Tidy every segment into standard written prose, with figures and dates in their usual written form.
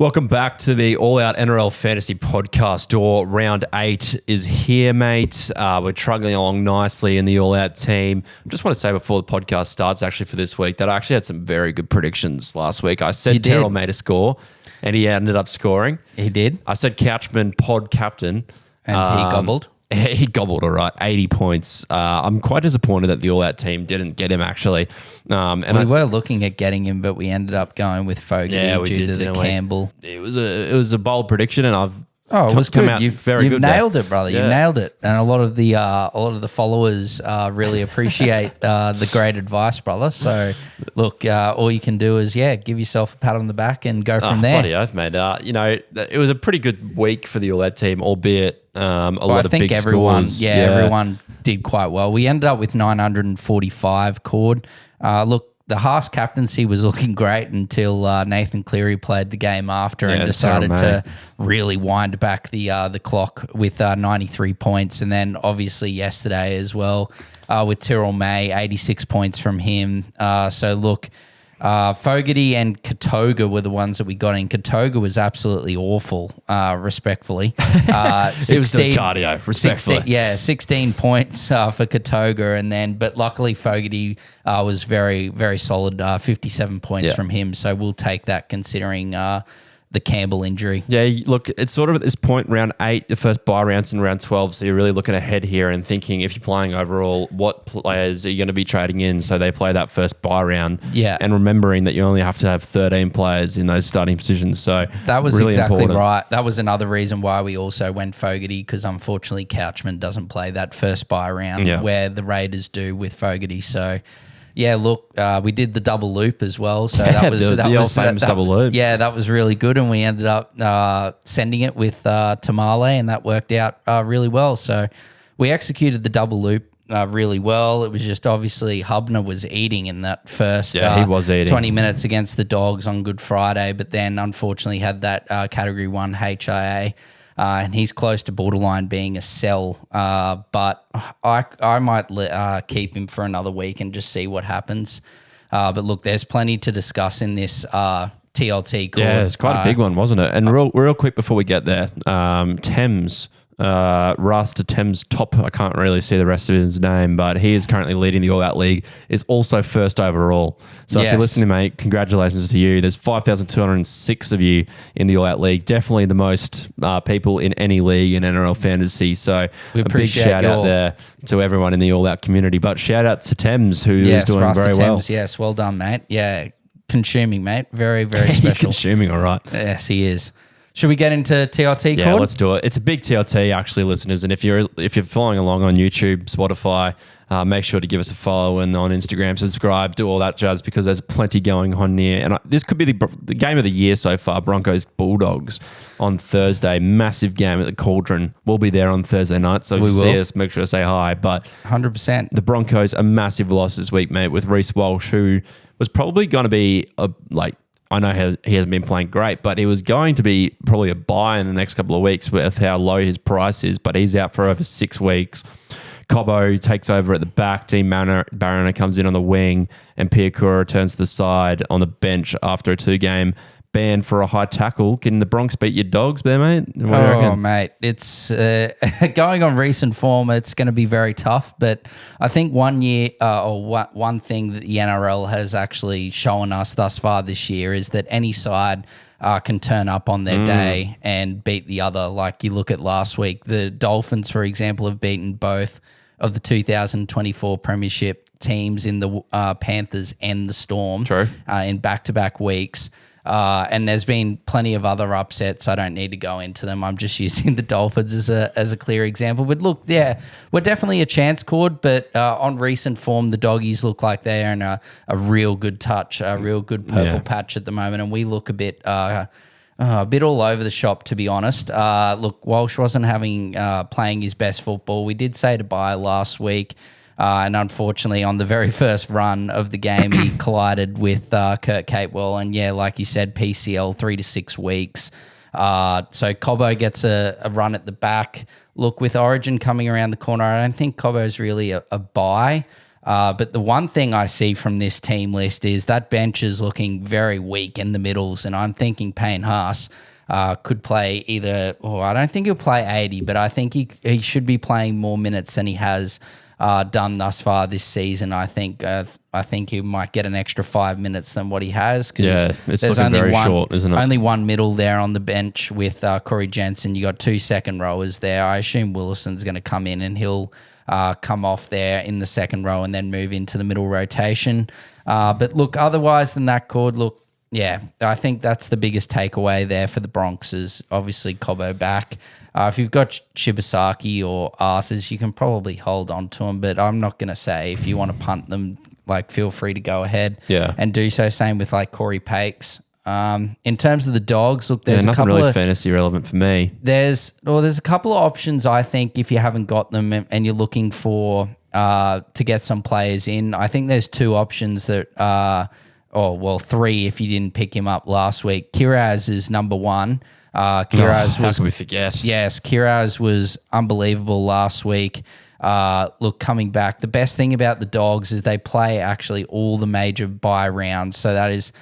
Welcome back to the All Out NRL Fantasy Podcast. Dor Round 8 is here, mate. We're truggling along nicely in the All Out team. I just want to say before the podcast starts, actually, for this week, that I actually had some very good predictions last week. I said Terrell made a score, and he ended up scoring. He did. I said Couchman pod captain. And he gobbled. He gobbled, all right, 80 points. I'm quite disappointed that the All Out team didn't get him, actually. And we were looking at getting him, but we ended up going with Fogarty due to the Campbell. It was a bold prediction, and it was good. You've nailed it, brother. Yeah. You nailed it, and a lot of the followers really appreciate the great advice, brother. So, look, all you can do is give yourself a pat on the back and go from there. Bloody oath, mate. It was a pretty good week for the All Out team, albeit a lot of big scores. Everyone did quite well. We ended up with 945 Cord. Look, the Haas captaincy was looking great until Nathan Cleary played the game after and decided to really wind back the clock with 93 points. And then obviously yesterday as well with Tyrrell May, 86 points from him. So look, Fogarty and Katoga were the ones that we got in. Katoga was absolutely awful, respectfully. It was the cardio, respectfully. 16 points for Katoga. But luckily Fogarty was very, very solid, 57 points from him. So we'll take that considering the Campbell injury. Yeah, look, it's sort of at this point, round 8, the first bye round's in round 12, so you're really looking ahead here and thinking, if you're playing overall, what players are you going to be trading in so they play that first bye round? Yeah. And remembering that you only have to have 13 players in those starting positions, so that was really exactly important. Right. That was another reason why we also went Fogarty, because unfortunately Couchman doesn't play that first bye round where the Raiders do with Fogarty, so... Yeah, look, we did the double loop as well. So that was the old famous double loop. Yeah, that was really good, and we ended up sending it with Tamale, and that worked out really well. So we executed the double loop really well. It was just obviously Hubner was eating in that first he was eating 20 minutes against the Dogs on Good Friday, but then unfortunately had that Category 1 HIA. And he's close to borderline being a sell, but I might keep him for another week and just see what happens. But look, there's plenty to discuss in this TLT call. Yeah, it's quite a big one, wasn't it? And real quick before we get there, Thames, Rasta Thames top, I can't really see the rest of his name, but he is currently leading the All Out League, is also first overall. So if you're listening, mate, congratulations to you. There's 5,206 of you in the All Out League. Definitely the most people in any league in NRL fantasy. So we a big shout out there to everyone in the All Out community. But shout out to Thames, who is doing Rasta very Thames, well. Yes, well done, mate. Yeah, consuming, mate. Very, very special. He's consuming, all right. Yes, he is. Should we get into TLT? Yeah, let's do it. It's a big TLT, actually, listeners. And if you're following along on YouTube, Spotify, make sure to give us a follow, and on Instagram, subscribe, do all that jazz, because there's plenty going on here. And this could be the game of the year so far. Broncos Bulldogs on Thursday, massive game at the Cauldron. We'll be there on Thursday night, so if you see us, make sure to say hi. But 100%, the Broncos a massive loss this week, mate, with Reece Walsh, who was probably going to be I know he hasn't been playing great, but he was going to be probably a buy in the next couple of weeks with how low his price is, but he's out for over 6 weeks. Cobbo takes over at the back. Dean Barroner comes in on the wing, and Piakura returns to the side on the bench after a 2-game ban for a high tackle. Can the Bronx beat your Dogs there, mate? Mate, it's going on recent form. It's going to be very tough, but I think one thing that the NRL has actually shown us thus far this year is that any side can turn up on their day and beat the other. Like you look at last week, the Dolphins, for example, have beaten both of the 2024 Premiership teams in the Panthers and the Storm in back-to-back weeks. And there's been plenty of other upsets. I don't need to go into them. I'm just using the Dolphins as a clear example. But look, we're definitely a chance, Cord. But on recent form, the Doggies look like they are in a real good touch, a real good purple patch at the moment. And we look a bit all over the shop, to be honest. Look, Walsh wasn't playing his best football. We did say to buy last week. And unfortunately, on the very first run of the game, he collided with Kurt Capewell. And like you said, PCL 3 to 6 weeks. So Cobbo gets a run at the back. Look, with Origin coming around the corner, I don't think Cobbo's really a buy. But the one thing I see from this team list is that bench is looking very weak in the middles, and I'm thinking Payne Haas could play either, or I don't think he'll play 80, but I think he should be playing more minutes than he has done thus far this season. I think he might get an extra 5 minutes than what he has. Yeah, it's looking only very one, short, isn't it? Only one middle there on the bench with Corey Jensen. You got 2 second rowers there. I assume Willison's going to come in and he'll come off there in the second row and then move into the middle rotation. But look, otherwise than that, Cord, look, yeah, I think that's the biggest takeaway there for the Bronx is obviously Cobbo back. If you've got Shibasaki or Arthurs, you can probably hold on to them, but I'm not going to say if you want to punt them, like feel free to go ahead and do so. Same with like Corey Pakes. In terms of the dogs, look, there's a nothing couple really of fantasy relevant for me. there's a couple of options I think if you haven't got them and you're looking for to get some players in. I think there's 2 options that 3 if you didn't pick him up last week. Kiraz is number 1. Kiraz how can we forget? Yes, Kiraz was unbelievable last week. Look, coming back, the best thing about the Dogs is they play actually all the major bye rounds, so that is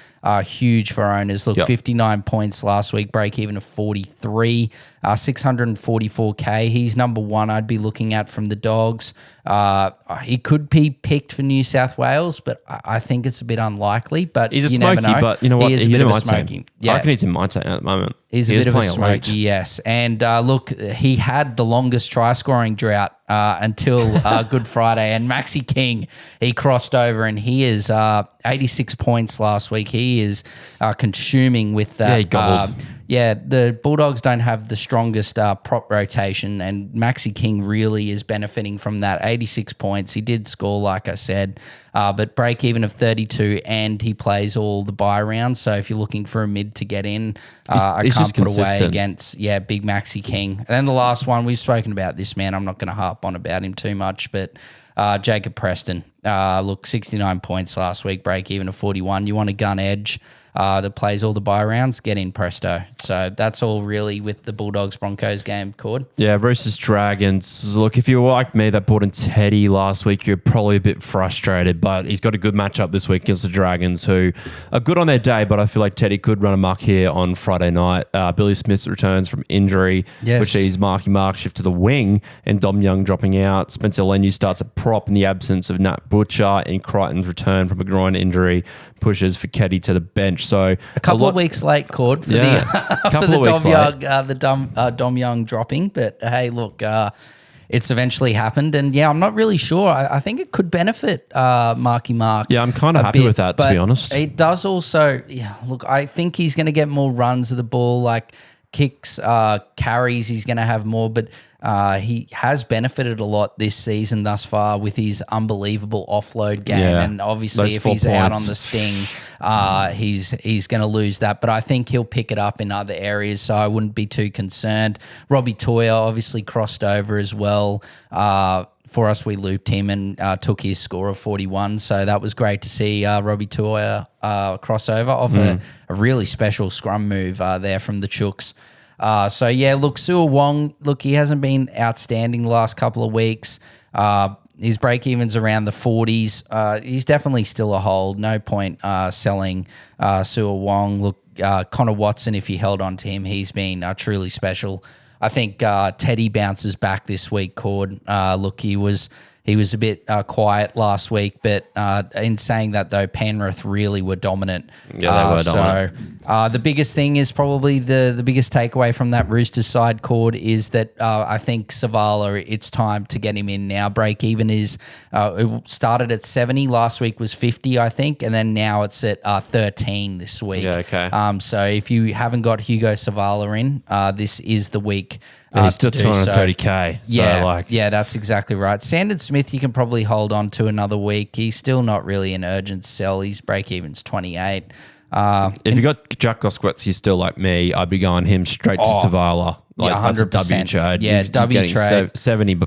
huge for owners. Look, 59 points last week, break even of 43, 644K. He's number 1 I'd be looking at from the Dogs. He could be picked for New South Wales, but I think it's a bit unlikely. But He's a you smoky, never know. but you know what? He is a bit of a smoky. I reckon he's in my team at the moment. He's a bit of a smoky, yes. And look, he had the longest try-scoring drought until Good Friday. And Maxi King, he crossed over and he is 86 points last week. He is consuming with that. Yeah, he gobbled. The Bulldogs don't have the strongest prop rotation, and Maxi King really is benefiting from that. 86 points. He did score, like I said, but break even of 32, and he plays all the bye rounds. So if you're looking for a mid to get in, I can't put away against big Maxi King. And then the last one, we've spoken about this man. I'm not going to harp on about him too much, but Jacob Preston. Look, 69 points last week, break even of 41. You want a gun edge that plays all the bye rounds, get in presto. So that's all really with the Bulldogs-Broncos game, Cord. Yeah, Roosters Dragons. Look, if you were like me that bought in Teddy last week, you're probably a bit frustrated, but he's got a good matchup this week against the Dragons, who are good on their day, but I feel like Teddy could run amok here on Friday night. Billy Smith returns from injury, which is Marky Mark shift to the wing, and Dom Young dropping out. Spencer Lenu starts a prop in the absence of Nat Butcher, and Crichton's return from a groin injury pushes Fiketti to the bench. So a couple of weeks late, Cord, for the Dom Young dropping. But hey, look, it's eventually happened, and I'm not really sure. I think it could benefit Marky Mark. Yeah, I'm kind of happy with that, to be honest. It does also. Look, I think he's going to get more runs of the ball, like kicks, carries. He's going to have more, but he has benefited a lot this season thus far with his unbelievable offload game, and obviously if he's out on the sting, he's going to lose that. But I think he'll pick it up in other areas, so I wouldn't be too concerned. Robbie Toyer obviously crossed over as well. For us, we looped him and took his score of 41, so that was great to see Robbie Toyer crossover off a really special scrum move there from the Chooks. Look, Su'a Wong, look, he hasn't been outstanding the last couple of weeks. His break-even's around the 40s. He's definitely still a hold. No point selling Su'a Wong. Look, Connor Watson, if you held on to him, he's been truly special. I think Teddy bounces back this week, Cord. Look, he was a bit quiet last week, but in saying that, though, Penrith really were dominant. Yeah, they were dominant. So the biggest thing is probably the biggest takeaway from that Roosters side, Cord, is that I think Savala, it's time to get him in now. Break even is it started at 70. Last week was 50, I think, and then now it's at 13 this week. Yeah, okay. So if you haven't got Hugo Savala in, this is the week. And he's still 230K. So that's exactly right. Sandon Smith, you can probably hold on to another week. He's still not really an urgent sell. His break-even's 28. If you got Jack Gosquetz, he's still like me, I'd be going him straight to Savala. Like, 100%. That's a W trade. Yeah, W trade. 70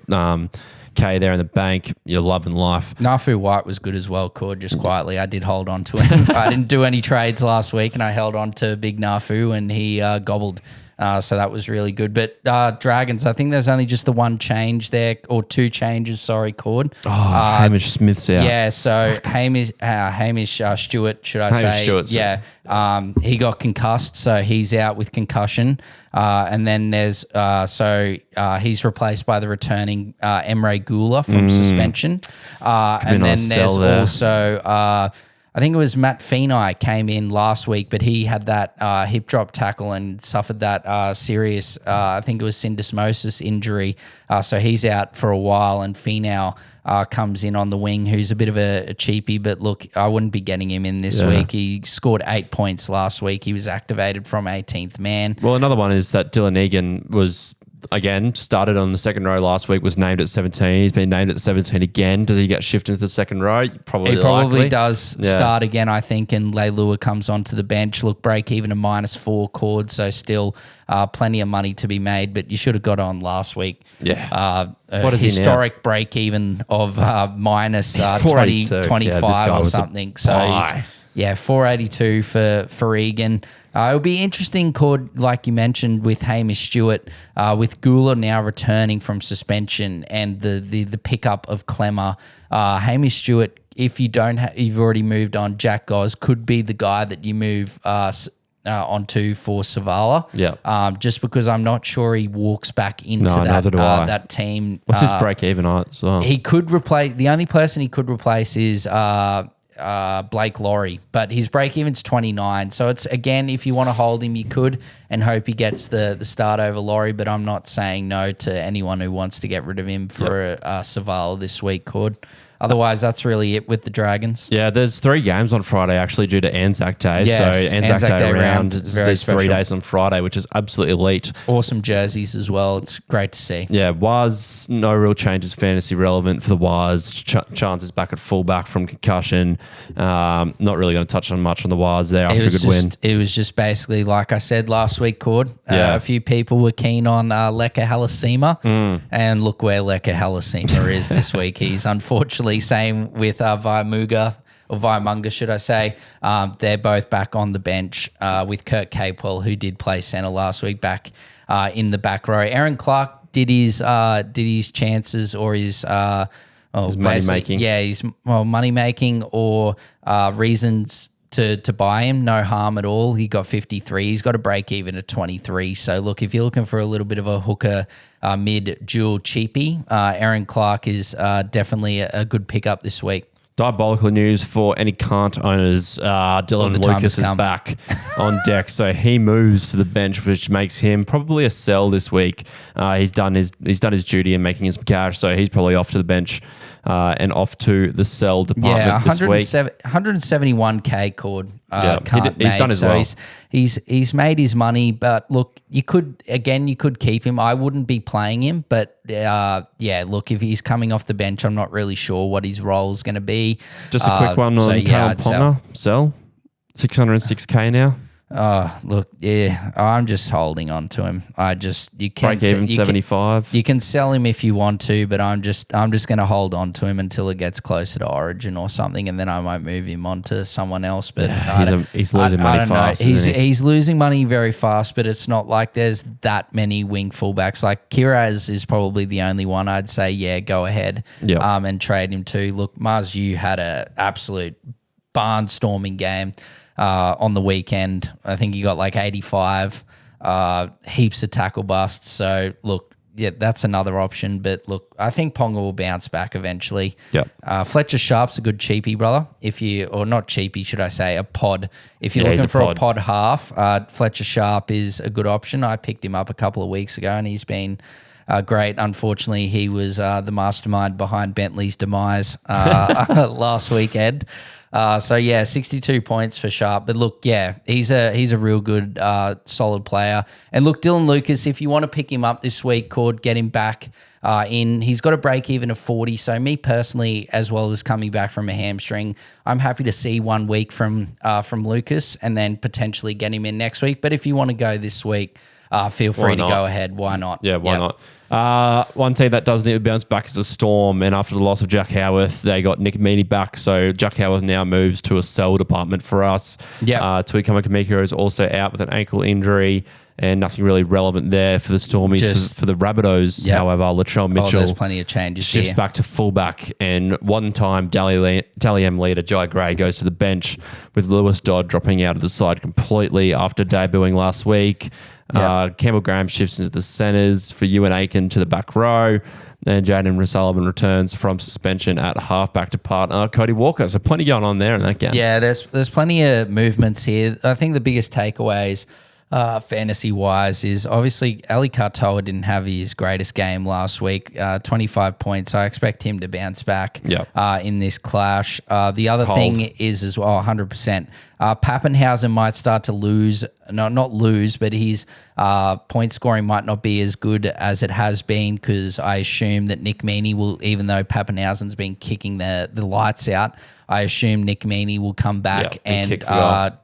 K there in the bank. You're loving life. Nafu White was good as well, Cord, just quietly. I did hold on to him. I didn't do any trades last week, and I held on to Big Nafu, and he gobbled So that was really good. But Dragons, I think there's only just the one change there, or two changes, sorry, Cord. Hamish Smith's out. Yeah, so Hamish Stewart, should I say? Hamish Stewart, yeah. He got concussed, so he's out with concussion. And then there's he's replaced by the returning Emre Gula from suspension. And then there's also I think it was Matt Feeney came in last week, but he had that hip drop tackle and suffered that serious, I think it was syndesmosis injury. So he's out for a while, and Feeney comes in on the wing, who's a bit of a cheapie. But look, I wouldn't be getting him in this week. He scored 8 points last week. He was activated from 18th man. Well, another one is that Dylan Egan was, again, started on the second row last week, was named at 17. He's been named at 17 again. Does he get shifted into the second row? He probably does start again, I think, and Leilua comes onto the bench. Look, break even a -4 Cord, so still plenty of money to be made, but you should have got on last week. Yeah. What is historic break even of minus 20, 25 or something. So he's 482 for Egan. It'll be interesting, Cord, like you mentioned, with Hamish Stewart, with Gula now returning from suspension and the pickup of Clemmer. Hamish Stewart, if you don't, you've already moved on. Jack Goz could be the guy that you move onto for Savala. Yeah. Just because I'm not sure he walks back into that team. What's his break even as well? He could replace. The only person he could replace is Blake Laurie, but his break even's 29. So it's, again, if you want to hold him, you could, and hope he gets the start over Laurie. But I'm not saying no to anyone who wants to get rid of him for Savala this week, Cord. Otherwise, that's really it with the Dragons. Yeah, there's 3 games on Friday actually due to Anzac Day. Yes, so Anzac Day round, there's special. 3 days on Friday, which is absolutely elite. Awesome jerseys as well. It's great to see. Yeah, Waz, no real changes fantasy relevant for the Waz. Chance is back at fullback from concussion. Not really going to touch on much on the Waz there after a good win. It was just basically, like I said last week, Cord. A few people were keen on Leka Halasima, and look where Leka Halasima is this week. He's unfortunately, same with Vaimunga, should I say. They're both back on the bench with Kurt Capewell, who did play centre last week, back in the back row. Aaron Clark did his chances, or his money making. Yeah, his money making or reasons to buy him. No harm at all. He got 53. He's got a break even at 23. So look, if you're looking for a little bit of a hooker mid dual cheapie, Aaron Clark is definitely a good pickup this week. Diabolical news for any Kant owners. Dylan Lucas is back on deck, so he moves to the bench, which makes him probably a sell this week. He's done his duty in making his cash, so he's probably off to the bench and off to the sell department this week. 171k Cord. He's done as well. He's made his money, but look, you could keep him. I wouldn't be playing him, but look, if he's coming off the bench, I'm not really sure what his role is going to be. Just a quick one on Callum Ponga. Sell 606k now. Look, I'm just holding on to him. You can break even 75. You can sell him if you want to, but I'm just going to hold on to him until it gets closer to Origin or something, and then I might move him on to someone else. But he's losing money fast. He's losing money very fast, but it's not like there's that many wing fullbacks. Like Kiraz is probably the only one I'd say, go ahead, and trade him to. Look, Mars, you had a absolute barnstorming game on the weekend. I think you got like 85, heaps of tackle busts. So look, that's another option. But look, I think Ponga will bounce back eventually. Fletcher Sharp's a good cheapie, brother. Or not cheapie, should I say, a pod. If you're looking for a pod half, Fletcher Sharp is a good option. I picked him up a couple of weeks ago, and he's been great. Unfortunately, he was the mastermind behind Bentley's demise last weekend. 62 points for Sharp. But look, he's a real good, solid player. And look, Dylan Lucas, if you want to pick him up this week, Cord, get him back in. He's got a break even of 40. So me personally, as well as coming back from a hamstring, I'm happy to see 1 week from Lucas and then potentially get him in next week. But if you want to go this week, feel free to go ahead. Why not? Yeah, why not? One team that does need to bounce back is a Storm, and after the loss of Jack Howarth, they got Nick Meaney back, so Jack Howarth now moves to a sell department for us. Tui Kamikamica is also out with an ankle injury, and nothing really relevant there for the Stormies. For the Rabbitohs, however, Latrell Mitchell there's plenty of changes shifts here. back to fullback, and one-time Dally M leader Jai Gray goes to the bench, with Lewis Dodd dropping out of the side completely after debuting last week. Campbell Graham shifts into the centres for Ewan Aiken to the back row. And Jaden Sullivan returns from suspension at halfback to partner Cody Walker. So plenty going on there in that game. Yeah, there's plenty of movements here. I think the biggest takeaways fantasy-wise is obviously Ali Katoa didn't have his greatest game last week, 25 points. I expect him to bounce back in this clash. The other thing is as well, 100%. Pappenhausen might start to lose, not lose, but his point scoring might not be as good as it has been, because I assume that Nick Meaney will, even though Pappenhausen's been kicking the lights out, I assume Nick Meaney will come back and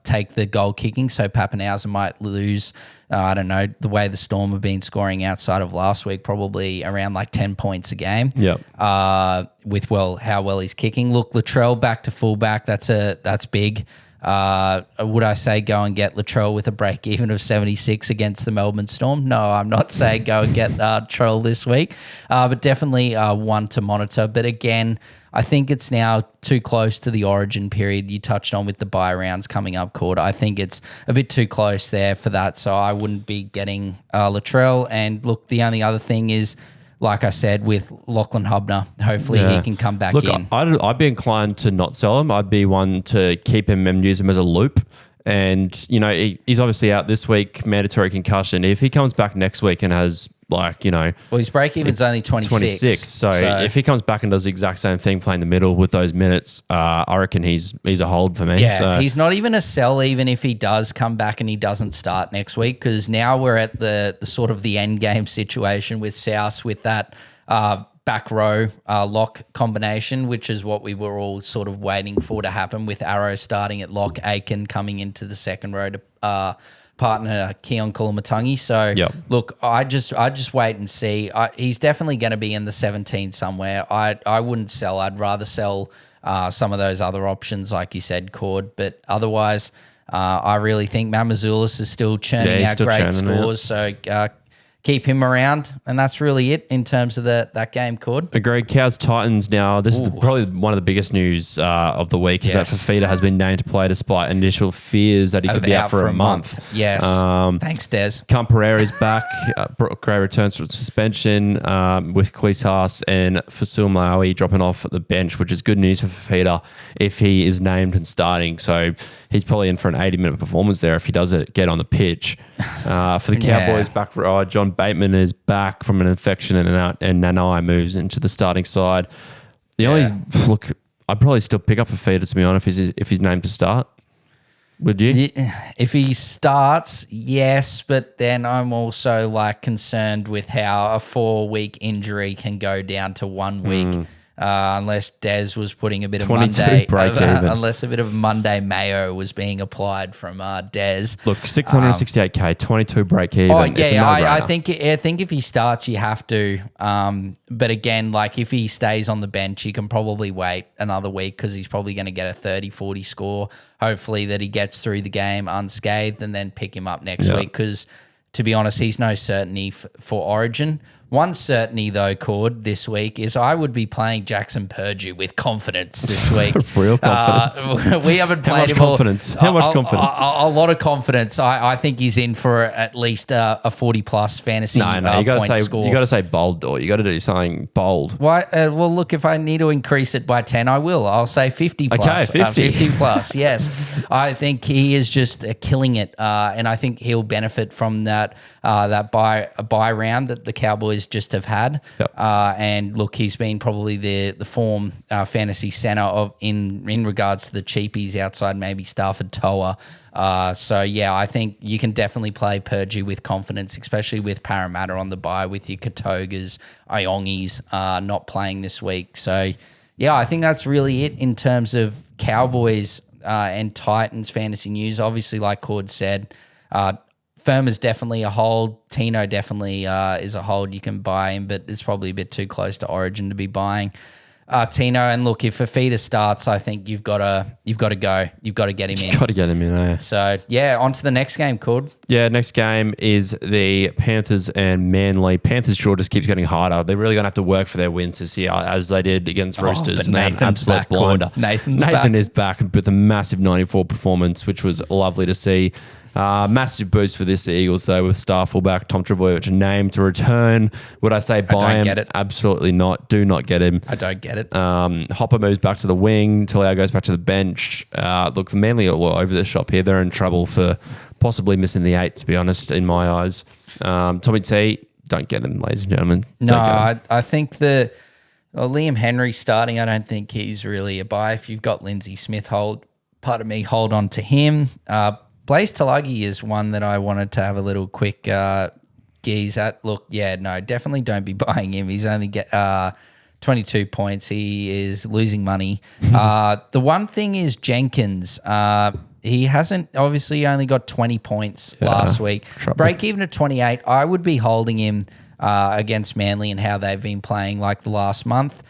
take the goal kicking. So Pappenhausen might lose, I don't know, the way the Storm have been scoring outside of last week, probably around like 10 points a game. With how well he's kicking. Look, Latrell back to fullback, that's big. Would I say go and get Latrell with a break even of 76 against the Melbourne Storm? No, I'm not saying go and get Latrell this week, but definitely one to monitor. But again, I think it's now too close to the origin period you touched on with the bye rounds coming up, Cord. I think it's a bit too close there for that, so I wouldn't be getting Latrell. And look, the only other thing is, like I said, with Lachlan Hubner, hopefully he can come back in. I'd be inclined to not sell him. I'd be one to keep him and use him as a loop. And, you know, he's obviously out this week, mandatory concussion. If he comes back next week and has, like, you know... Well, his break-even's only 26. So if he comes back and does the exact same thing, playing the middle with those minutes, I reckon he's a hold for me. Yeah, so. He's not even a sell even if he does come back and he doesn't start next week, because now we're at the sort of the end game situation with South with that... back row lock combination, which is what we were all sort of waiting for to happen, with Arrow starting at lock, Aiken coming into the second row to partner Keon Kulamatangi. So look, I just wait and see. He's definitely going to be in the 17 somewhere. I wouldn't sell. I'd rather sell some of those other options, like you said, Cord. But otherwise, I really think Mamazoulis is still churning out great scores. So keep him around, and that's really it in terms of that game, Cord. Agreed. Cows Titans now. This is probably one of the biggest news of the week, is that Fafita has been named to play despite initial fears that he could be out for a month. Yes. Thanks, Des. Camp Pereira is back. Brock Gray returns from suspension with Cleese Haas and Fasil Malawi dropping off at the bench, which is good news for Fafita if he is named and starting. So he's probably in for an 80-minute performance there if he does it, get on the pitch. For the Cowboys, back row, John Bateman is back from an infection and Nanai moves into the starting side. The only look, I'd probably still pick up a feeder, to be honest, if he's named to start. Would you? If he starts, yes, but then I'm also like concerned with how a 4-week injury can go down to 1 week. Unless Des was putting a bit of Monday, unless a bit of Monday mayo was being applied from Des. Look, 668k, 22 break even. Oh yeah, I think if he starts, you have to. But again, like if he stays on the bench, you can probably wait another week, because he's probably going to get a 30-40 score. Hopefully that he gets through the game unscathed, and then pick him up next week, because to be honest, he's no certainty for Origin. One certainty, though, Cord, this week is I would be playing Jackson Purdue with confidence this week. Real confidence. We haven't played him. How much confidence? A lot of confidence. I think he's in for at least a 40-plus fantasy No, you got point score. You got to say bold, Dor. You got to do something bold. Why? Well, look, if I need to increase it by 10, I will. I'll say 50 plus. Okay, 50. 50 plus, yes. I think he is just killing it, and I think he'll benefit from that buy round that the Cowboys just have had. And look, he's been probably the form fantasy center of in regards to the cheapies outside maybe Stafford Toa. So yeah, I think you can definitely play Purdue with confidence, especially with Parramatta on the bye, with your Katogas, Iongis not playing this week. So yeah, I think that's really it in terms of Cowboys and Titans fantasy news. Obviously, like Cord said, Firma's definitely a hold. Tino definitely is a hold. You can buy him, but it's probably a bit too close to Origin to be buying. Tino, and look, if Fafita starts, I think you've got to go. You've got to get him in. Got to get him in, eh? So, yeah, on to the next game, Cord. Yeah, next game is the Panthers and Manly. Panthers draw just keeps getting harder. They're really going to have to work for their wins this year, as they did against Roosters. But And they had an Nathan's absolute back, blinder. Cord. Nathan is back with a massive 94 performance, which was lovely to see. Massive boost for this Eagles, though, with star fullback Tom Trbojevic named to return. Would I say buy him? Get it. Absolutely not. Do not get him. I don't get it. Hopper moves back to the wing. Talau goes back to the bench. Look, the Manly are all over the shop here. They're in trouble for possibly missing the 8, to be honest, in my eyes. Tommy T, don't get him, ladies and gentlemen. No, I think Liam Henry starting, I don't think he's really a buy. If you've got Lindsay Smith, hold on to him. Blaze Talagi is one that I wanted to have a little quick geeze at. Look, yeah, no, definitely don't be buying him. He's only get 22 points. He is losing money. The one thing is Jenkins. He hasn't obviously only got 20 points last week. Break even at 28. I would be holding him against Manly and how they've been playing like the last month.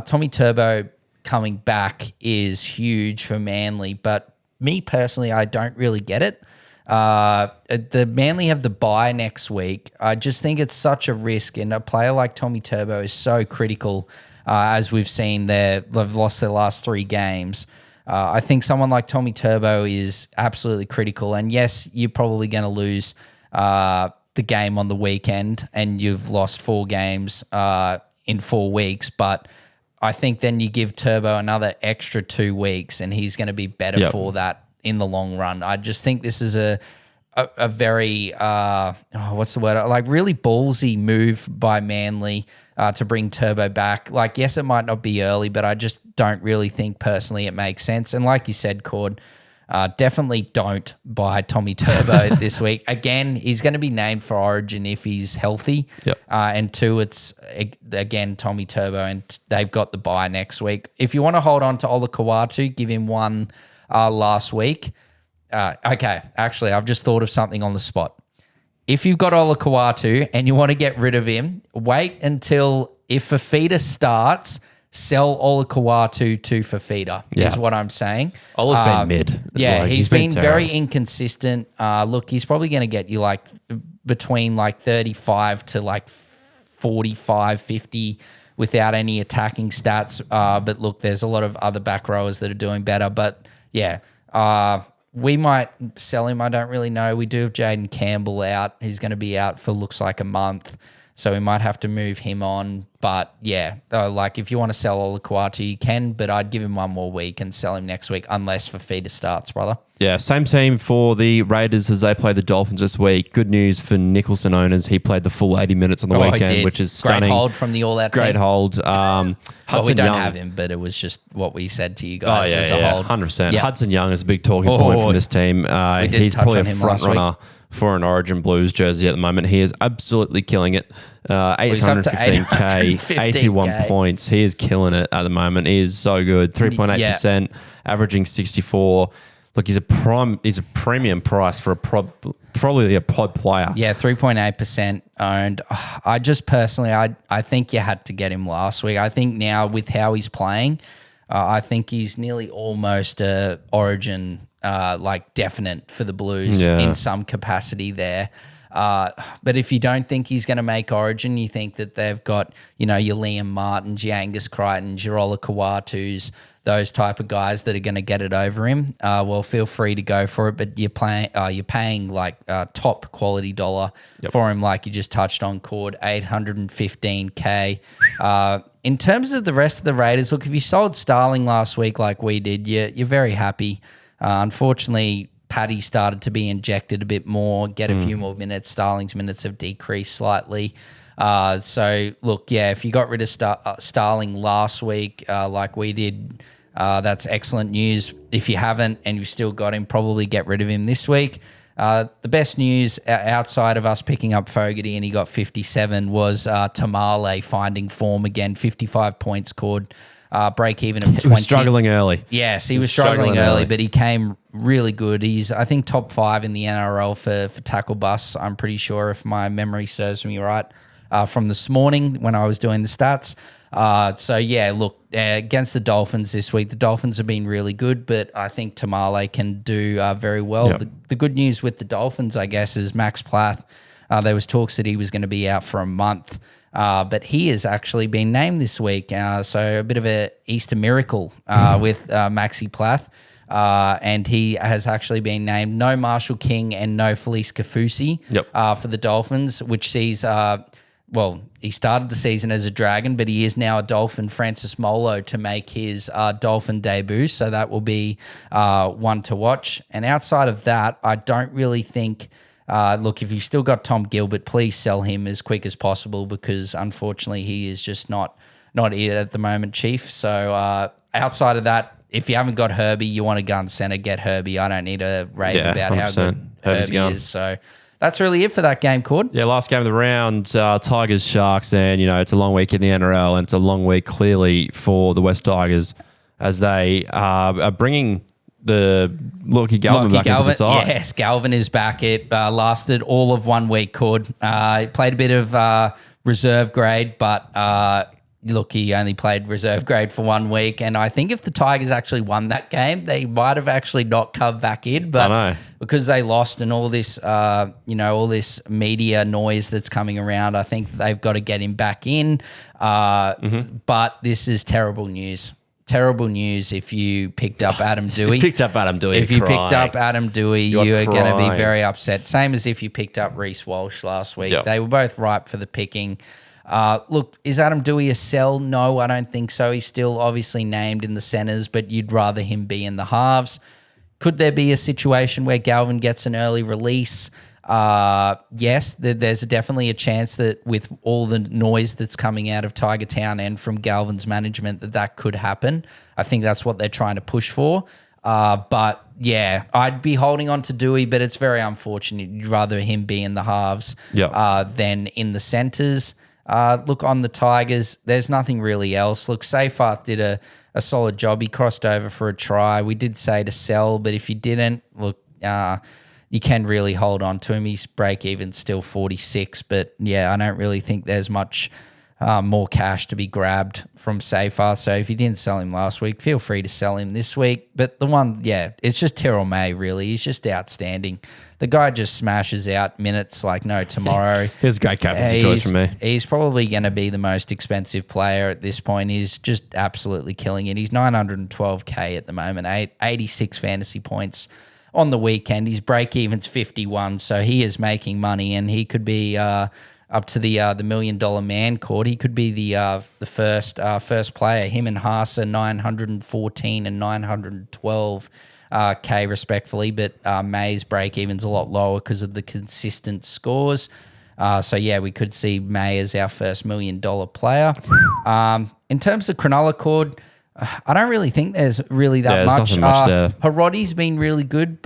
Tommy Turbo coming back is huge for Manly, but me personally, I don't really get it. The Manly have the bye next week. I just think it's such a risk, and a player like Tommy Turbo is so critical, as we've seen they've lost their last 3 games. I think someone like Tommy Turbo is absolutely critical, and yes, you're probably going to lose the game on the weekend, and you've lost 4 games in 4 weeks, but I think then you give Turbo another extra 2 weeks and he's going to be better for that in the long run. I just think this is a very, what's the word? Like really ballsy move by Manly to bring Turbo back. Like, yes, it might not be early, but I just don't really think personally it makes sense. And like you said, Cord, definitely don't buy Tommy Turbo this week. Again, he's going to be named for Origin if he's healthy. Yep. And 2, it's, again, Tommy Turbo, and they've got the bye next week. If you want to hold on to Ola Kawatu, give him one last week. Okay, actually, I've just thought of something on the spot. If you've got Ola Kawatu and you want to get rid of him, wait until if Fafita starts, sell Ola Kawatu to Fafita is what I'm saying. Ola's been mid. Yeah, like, he's been terrible. very inconsistent. Look, he's probably going to get you like between like 35 to like 45, 50 without any attacking stats. But look, there's a lot of other back rowers that are doing better. But yeah, we might sell him. I don't really know. We do have Jaden Campbell out. He's going to be out for looks like a month. So we might have to move him on. But yeah, like if you want to sell Ola Kawatu, you can, but I'd give him one more week and sell him next week unless Fafita starts, brother. Yeah, same team for the Raiders as they play the Dolphins this week. Good news for Nicholson owners. He played the full 80 minutes on the weekend, which is stunning. Great hold from the all-out team. Great hold. Well, Hudson we don't Young. have him, but it was just what we said to you guys Oh, as a hold. 100%. Yeah. Hudson Young is a big talking point from this team. did He's touch probably on a him front last week. runner for an Origin Blues jersey at the moment. He is absolutely killing it. he's up to 815K, 81 815K. points. He is killing it at the moment. He is so good. 3.8%, averaging 64. Look, he's a premium price for probably a pod player. Yeah, 3.8% owned. I just personally, I think you had to get him last week. I think now with how he's playing, I think he's nearly almost a Origin like definite for the Blues in some capacity there. But if you don't think he's going to make Origin, you think that they've got, your Liam Martins, your Angus Crichtons, your Ola Kawatus, those type of guys that are going to get it over him, well, feel free to go for it. But you're paying like top quality dollar for him, like you just touched on, Cord, 815K. In terms of the rest of the Raiders, look, if you sold Starling last week like we did, you're very happy. Unfortunately, Paddy started to be injected a bit more, get a few more minutes. Starling's minutes have decreased slightly. So, look, if you got rid of Starling last week like we did, that's excellent news. If you haven't and you've still got him, probably get rid of him this week. The best news outside of us picking up Fogarty and he got 57 was Tamale finding form again, 55 points, Cord. Break even of 20. He was struggling early. Yes, he was struggling early, but he came really good. He's, I think, top 5 in the NRL for tackle busts, I'm pretty sure, if my memory serves me right. from this morning when I was doing the stats. So yeah, look, against the Dolphins this week, the Dolphins have been really good, but I think Tamale can do very well. Yep. The good news with the Dolphins, I guess, is Max Plath. There was talks that he was going to be out for a month, but he has actually been named this week. So a bit of a Easter miracle with Maxi Plath. And he has actually been named. No Marshall King and no Felice Kafusi for the Dolphins, which sees he started the season as a Dragon, but he is now a Dolphin. Francis Molo to make his Dolphin debut, so that will be one to watch. And outside of that, I don't really think. Look, if you've still got Tom Gilbert, please sell him as quick as possible because unfortunately he is just not it at the moment, Chief. So outside of that, if you haven't got Herbie, you want a gun center, get Herbie. I don't need to rave about 100%. How good Herbie is. So that's really it for that game, Cord. Yeah, last game of the round, Tigers, Sharks, and, it's a long week in the NRL, and it's a long week clearly for the West Tigers as they are bringing the Lockie Galvin back into the side. Yes, Galvin is back. It lasted all of 1 week, Cord. He played a bit of reserve grade, but look, he only played reserve grade for 1 week. And I think if the Tigers actually won that game, they might have actually not come back in. But because they lost and all this, all this media noise that's coming around, I think they've got to get him back in. But this is terrible news. Terrible news if you picked up Adam Dewey. If you picked up Adam Dewey, you are going to be very upset. Same as if you picked up Reece Walsh last week. They were both ripe for the picking. Look, is Adam Dewey a sell? No, I don't think so. He's still obviously named in the centres, but you'd rather him be in the halves. Could there be a situation where Galvin gets an early release? Yes, there's definitely a chance that with all the noise that's coming out of Tiger Town and from Galvin's management that could happen. I think that's what they're trying to push for. But yeah, I'd be holding on to Dewey, but it's very unfortunate. You'd rather him be in the halves than in the centres. Look, on the Tigers, there's nothing really else. Look, Seyfarth did a solid job. He crossed over for a try. We did say to sell, but if you didn't, look, you can really hold on to him. His break-even's still 46, but yeah, I don't really think there's much more cash to be grabbed from Seyfarth. So if you didn't sell him last week, feel free to sell him this week. But the one, it's just Terrell May, really. He's just outstanding. The guy just smashes out minutes like no tomorrow. He's a great captaincy choice for me. He's probably going to be the most expensive player at this point. He's just absolutely killing it. He's 912K at the moment, 86 fantasy points on the weekend. His break-even's 51, so he is making money, and he could be up to the $1 million man court. He could be the first player. Him and Haas are 914 and 912 K respectfully, but May's break-even's a lot lower because of the consistent scores. So yeah, we could see May as our first $1 million player. In terms of Cronulla, Cord, I don't really think there's really that much. Nothing much there. Hirotti's been really good.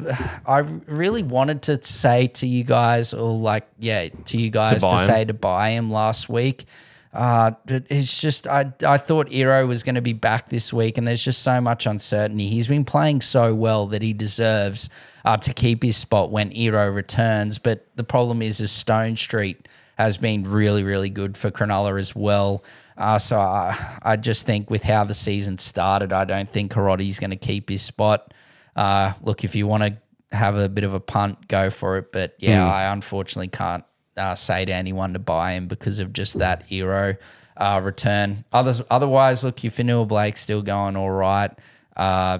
I really wanted to say to you guys, to buy him last week. It's just I thought Iro was going to be back this week, and there's just so much uncertainty. He's been playing so well that he deserves to keep his spot when Iro returns. But the problem is Stone Street has been really, really good for Cronulla as well. So I just think with how the season started, I don't think Hirotti's going to keep his spot. Look, if you want to have a bit of a punt, go for it. But yeah, I unfortunately can't say to anyone to buy him because of just that Hero return. Otherwise, look, your Fanua Blake's still going all right.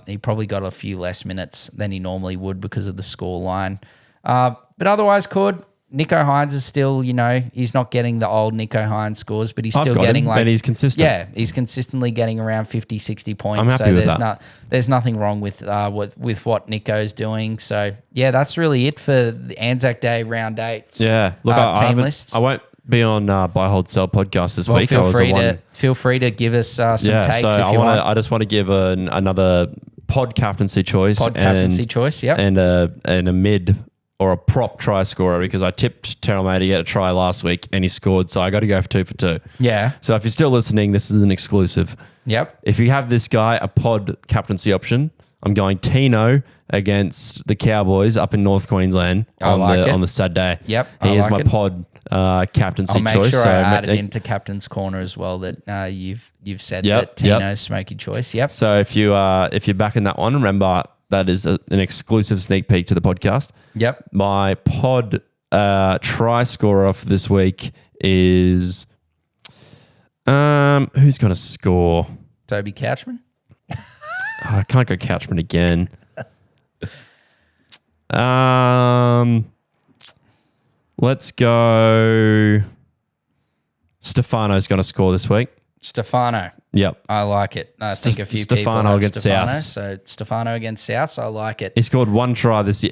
He probably got a few less minutes than he normally would because of the score line. But otherwise, Cord, Nico Hines is still, he's not getting the old Nico Hines scores, but he's still getting and he's consistent. Yeah, he's consistently getting around 50, 60 points. I'm happy with that. There's nothing wrong with what Nico's doing. So, yeah, that's really it for the Anzac Day round 8. Yeah. Look, team lists. I won't be on Buy, Hold, Sell podcast this week. Feel free to give us some takes if you want. I just want to give another pod captaincy choice. Yep. And a mid or a prop try scorer because I tipped Terrell May to get a try last week and he scored, so I got to go for 2 for 2. Yeah. So if you're still listening, this is an exclusive. Yep. If you have this guy, a pod captaincy option, I'm going Tino against the Cowboys up in North Queensland on the Saturday. Yep, He is my pod captaincy I'll make choice. sure So I add it into captain's corner as well. That you've said that Tino's smoky choice. Yep. So if you're backing that one, remember that is an exclusive sneak peek to the podcast. Yep. My pod try scorer for this week is who's going to score? Toby Couchman. I can't go Couchman again. Let's go. Stefano's going to score this week. Stefano. Yep. I like it. I think a few Stefano people have against Stefano. Souths. So Stefano against Souths. I like it. He scored 1 try this year.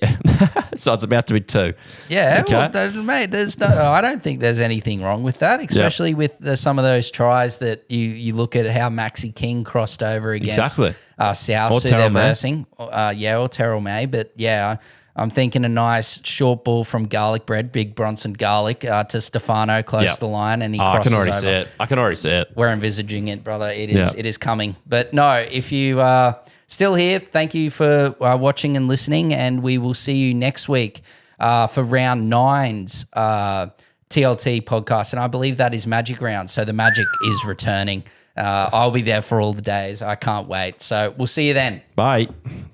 So it's about to be 2. Yeah, Okay. well, mate, I don't think there's anything wrong with that, especially with some of those tries that you look at how Maxi King crossed over against Exactly. South, Or who they're Terrell May. versing. Or Terrell May. But yeah, I'm thinking a nice short ball from Garlic Bread, Big Bronson Garlic, to Stefano close to the line, and he I crosses can already over. see it. I can already see it. We're envisaging it, brother. It is coming. But no, if you are still here, thank you for watching and listening, and we will see you next week for round 9's TLT podcast. And I believe that is Magic Round, so the magic is returning. I'll be there for all the days. I can't wait. So we'll see you then. Bye.